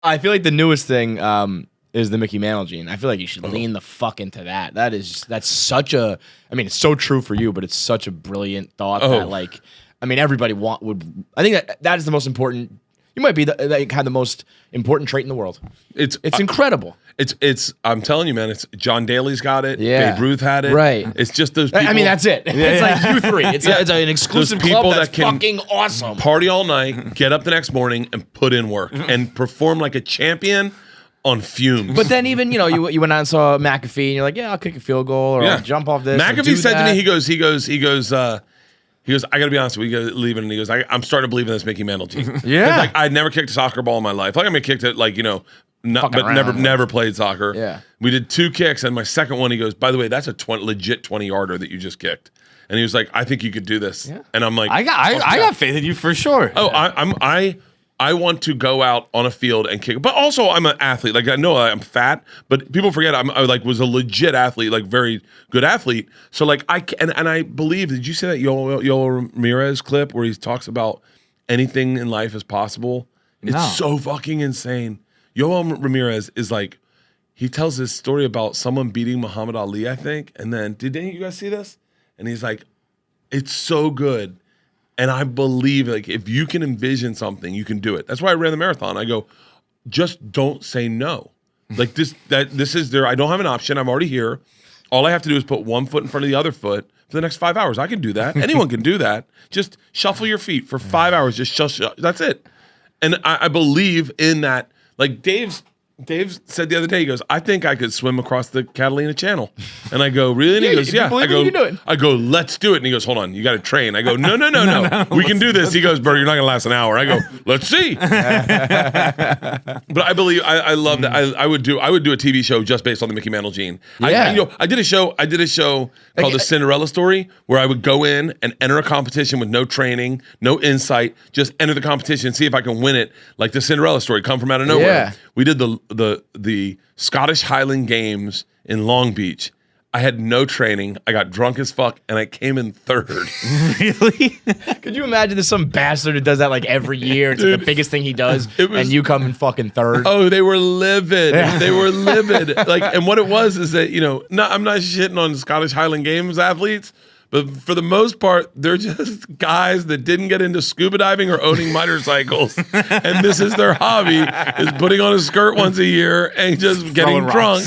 I feel like the newest thing is the Mickey Mantle gene. I feel like you should lean the fuck into that. That's such a. I mean, it's so true for you, but it's such a brilliant thought that like. I mean, everybody would. I think that is the most important. You might be have the most important trait in the world. It's incredible. It's. I'm telling you, man. It's John Daly's got it. Yeah. Babe Ruth had it. Right. It's just those people. I mean, that's it. It's like you three. It's an exclusive people club that's that can fucking awesome. Party all night, get up the next morning, and put in work and perform like a champion on fumes. But then even you went out and saw McAfee, and you're like, yeah, I'll kick a field goal or I'll jump off this. McAfee said to me, he goes. I got to be honest with you, we got to leave it. And he goes, I'm starting to believe in this Mickey Mantle gene. Yeah. Like, I'd never kicked a soccer ball in my life. Like, I mean, kicked it, like, but never played soccer. Yeah. We did 2 kicks, and my second one, he goes, by the way, that's a legit 20-yarder that you just kicked. And he was like, I think you could do this. Yeah. And I'm like, I got faith in you for sure. Oh, I want to go out on a field and kick. But also, I'm an athlete. Like, I know I'm fat, but people forget I was a legit athlete, like very good athlete. So like and I believe. Did you see that Yoel Ramirez clip where he talks about anything in life is possible? It's so fucking insane. Yoel Ramirez is like, he tells this story about someone beating Muhammad Ali, I think, and then did any of you guys see this? And he's like, it's so good. And I believe, like, if you can envision something, you can do it. That's why I ran the marathon. I go, just don't say no. Like this is there. I don't have an option. I'm already here. All I have to do is put one foot in front of the other foot for the next 5 hours. I can do that. Anyone can do that. Just shuffle your feet for 5 hours. Just shuffle. That's it. And I believe in that. Like Dave said the other day, he goes, I think I could swim across the Catalina Channel. And I go, really? And he goes, yeah. I go, let's do it. And he goes, hold on, you got to train. I go, no. We can do this. He goes, Bert, you're not going to last an hour. I go, let's see. But I believe, I love that. I would do a TV show just based on the Mickey Mantle gene. Yeah. I did a show called The Cinderella Story, where I would go in and enter a competition with no training, no insight, just enter the competition and see if I can win it, like the Cinderella Story, come from out of nowhere. Yeah. We did the Scottish Highland Games in Long Beach. I had no training. I got drunk as fuck, and I came in 3rd. Really? Could you imagine there's some bastard who does that like every year? It's like the biggest thing he does, and you come in fucking 3rd. Oh, they were livid. They were livid. Like, and what it was is that I'm not shitting on Scottish Highland Games athletes. But for the most part, they're just guys that didn't get into scuba diving or owning motorcycles. And this is their hobby, is putting on a skirt once a year and just getting drunk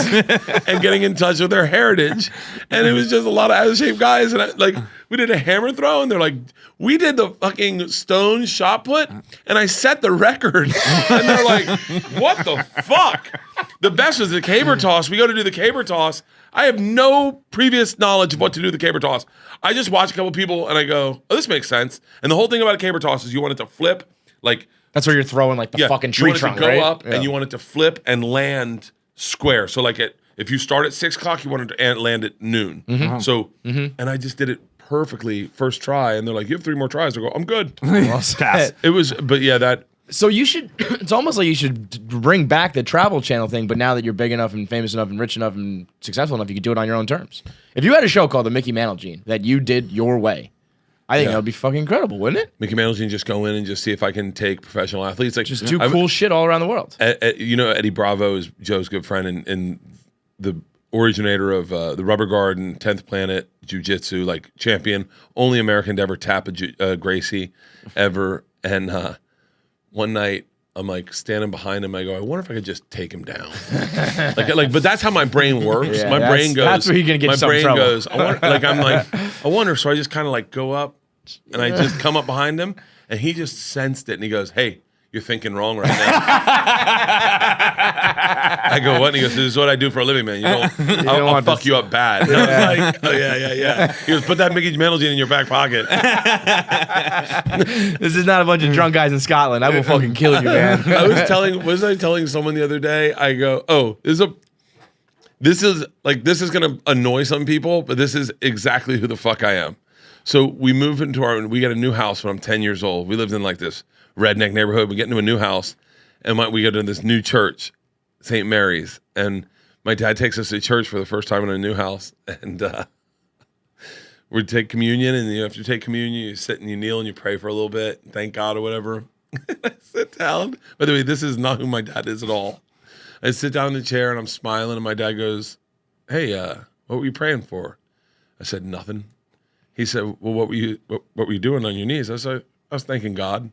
and getting in touch with their heritage. And it was just a lot of out-of-shape guys. And we did a hammer throw, and they're like, we did the fucking stone shot put, and I set the record. And they're like, what the fuck? The best was the caber toss. We go to do the caber toss. I have no previous knowledge of what to do with the caber toss. I just watch a couple people and I go, oh, this makes sense. And the whole thing about a caber toss is you want it to flip. Like, that's where you're throwing like the fucking tree trunk, right? You want it to go go up and you want it to flip and land square. So like if you start at 6 o'clock, you want it to land at noon. Mm-hmm. So, and I just did it perfectly first try. And they're like, you have 3 more tries. I go, I'm good. It was, but yeah, that. So you should, it's almost like you should bring back the Travel Channel thing, but now that you're big enough and famous enough and rich enough and successful enough, you could do it on your own terms. If you had a show called The Mickey Mantle Gene that you did your way, I think that would be fucking incredible, wouldn't it? Mickey Mantle Gene, just go in and just see if I can take professional athletes. Like, just do cool shit all around the world. Eddie Bravo is Joe's good friend and the originator of the Rubber Garden, 10th Planet, Jiu-Jitsu, like champion, only American to ever tap a Gracie ever. And one night, I'm like standing behind him. I go, I wonder if I could just take him down. but that's how my brain works. Yeah, my brain goes. That's where you're gonna get my some brain trouble. goes. I wonder. So I just kind of like go up, and I just come up behind him, and he just sensed it, and he goes, "Hey, you're thinking wrong right now." I go, what? And he goes, this is what I do for a living, man. I'll fuck you up bad. And I was like, oh yeah. He goes, put that Mickey Mantle gene in your back pocket. This is not a bunch of drunk guys in Scotland. I will fucking kill you, man. Was I telling someone the other day? I go, oh, this is gonna annoy some people, but this is exactly who the fuck I am. So we move we got a new house when I'm 10 years old. We lived in like this redneck neighborhood. We get into a new house, and we go to this new church, St. Mary's, and my dad takes us to church for the first time in a new house, and we take communion, and you have to take communion. You sit and you kneel and you pray for a little bit, thank God or whatever. I sit down. By the way, this is not who my dad is at all. I sit down in the chair and I'm smiling, and my dad goes, "Hey, what were you praying for?" I said, "Nothing." He said, "Well, what were you doing on your knees?" I said, "I was thanking God."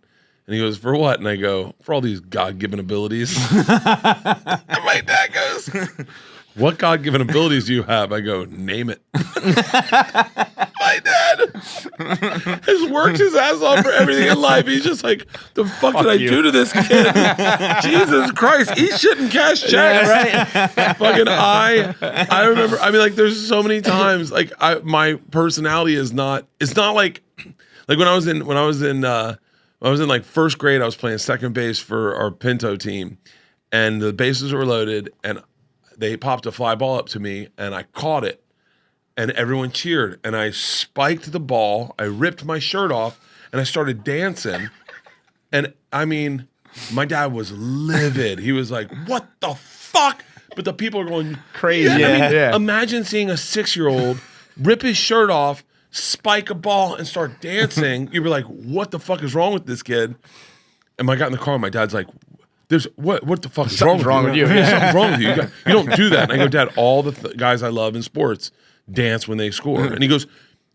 And he goes, "For what?" And I go, "For all these God-given abilities." And my dad goes, "What God-given abilities do you have?" I go, "Name it." My dad has worked his ass off for everything in life. He's just like, the fuck did I do to this kid? Jesus Christ, he shouldn't cash checks. Yeah, right. Fucking I remember, I mean, like, there's so many times, like, my personality is not, it's not like when I was in like first grade, I was playing second base for our Pinto team, and the bases were loaded, and they popped a fly ball up to me, and I caught it. And everyone cheered, and I spiked the ball. I ripped my shirt off, and I started dancing. And I mean, my dad was livid. He was like, "What the fuck?" But the people are going crazy. Yeah. Imagine seeing a 6-year-old rip his shirt off, spike a ball, and start dancing. You'd be like, "What the fuck is wrong with this kid?" And I got in the car, and my dad's like, what the fuck is wrong with you? Something's wrong with you. You don't do that. And I go, "Dad, all the guys I love in sports dance when they score." And he goes,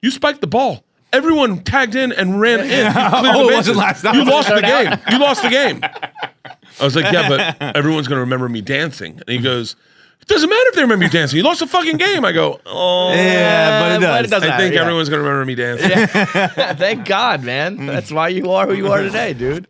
"You spiked the ball. Everyone tagged in and ran in. It wasn't last night. You lost the game. You lost the game." I was like, "Yeah, but everyone's going to remember me dancing." And he goes, "It doesn't matter if they remember you dancing. You lost the fucking game." I go, "Oh, yeah, but it does. I think everyone's going to remember me dancing." Yeah. Thank God, man. That's why you are who you are today, dude.